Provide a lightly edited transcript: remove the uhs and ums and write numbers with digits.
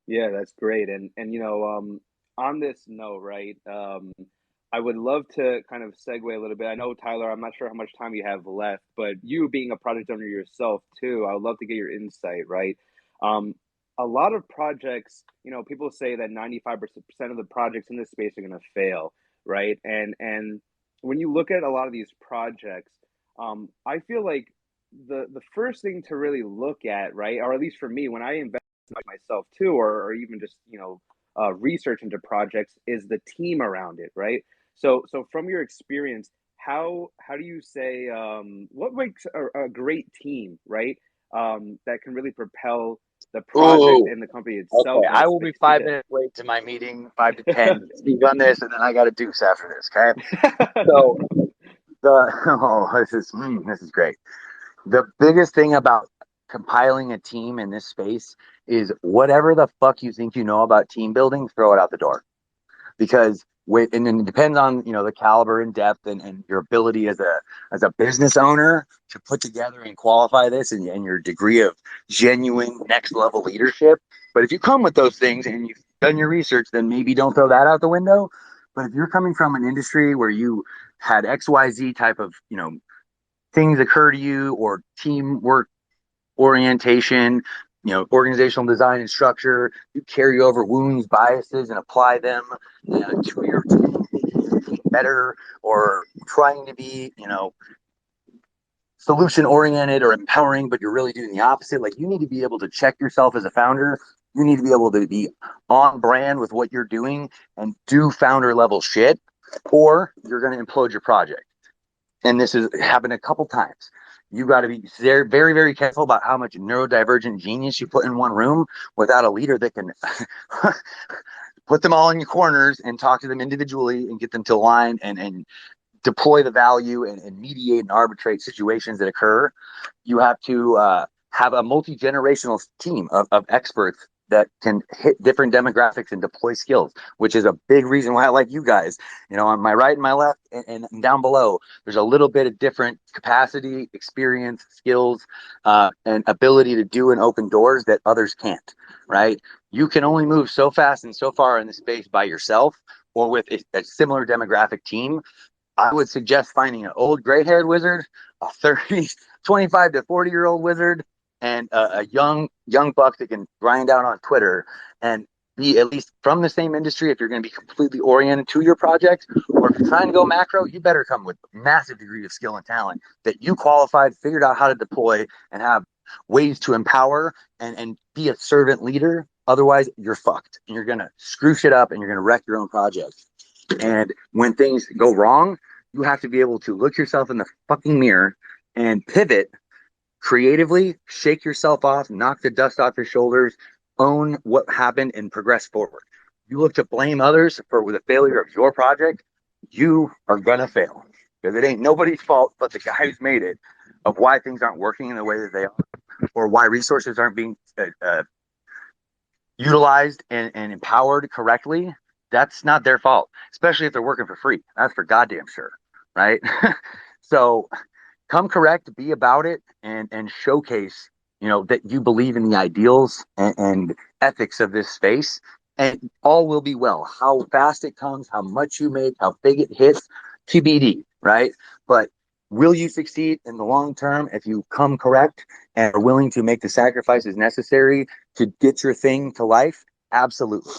Yeah, that's great. And on this note, right? I would love to kind of segue a little bit. I know, Tyler, I'm not sure how much time you have left, but you being a project owner yourself too, I would love to get your insight, right? Um, a lot of projects, people say that 95% of the projects in this space are going to fail, right? And when you look at a lot of these projects, I feel like the first thing to really look at, right, or at least for me, when I invest myself too, or even just research into projects, is the team around it, right? So from your experience, how do you say what makes a great team, right? That can really propel the project Oh, and the company okay. itself in a I will be space. five Yeah. minutes late to my meeting, 5 to 10. Speak on this, and then I got to deuce after this. Okay. So the this is great. The biggest thing about compiling a team in this space is whatever the fuck you think you know about team building, throw it out the door. Because and it depends on the caliber and depth and your ability as a business owner to put together and qualify this and your degree of genuine next level leadership. But if you come with those things and you've done your research, then maybe don't throw that out the window. But if you're coming from an industry where you had XYZ type of things occur to you, or teamwork orientation, organizational design and structure, you carry over wounds, biases, and apply them to your team, better, or trying to be, solution oriented or empowering, but you're really doing the opposite. Like, you need to be able to check yourself as a founder. You need to be able to be on brand with what you're doing and do founder level shit, or you're going to implode your project. And this has happened a couple times. You got to be very, very, very careful about how much neurodivergent genius you put in one room without a leader that can put them all in your corners and talk to them individually and get them to align and deploy the value and mediate and arbitrate situations that occur. You have to have a multi-generational team of experts that can hit different demographics and deploy skills, which is a big reason why I like you guys. On my right and my left and down below, there's a little bit of different capacity, experience, skills, and ability to do and open doors that others can't, right? You can only move so fast and so far in the space by yourself or with a similar demographic team. I would suggest finding an old gray-haired wizard, a 30, 25 to 40-year-old wizard, and a young buck that can grind out on Twitter and be at least from the same industry if you're going to be completely oriented to your project. Or if you're trying to go macro, you better come with a massive degree of skill and talent that you qualified, figured out how to deploy, and have ways to empower and be a servant leader. Otherwise, you're fucked. And you're going to screw shit up and you're going to wreck your own project. And when things go wrong, you have to be able to look yourself in the fucking mirror and pivot creatively, shake yourself off, knock the dust off your shoulders, own what happened, and progress forward. You look to blame others for the failure of your project, you are going to fail because it ain't nobody's fault but the guy who's made it of why things aren't working in the way that they are or why resources aren't being utilized and empowered correctly. That's not their fault, especially if they're working for free. That's for goddamn sure, right? So come correct, be about it, and showcase that you believe in the ideals and ethics of this space, and all will be well. How fast it comes, how much you make, how big it hits, TBD, right? But will you succeed in the long term if you come correct and are willing to make the sacrifices necessary to get your thing to life? Absolutely.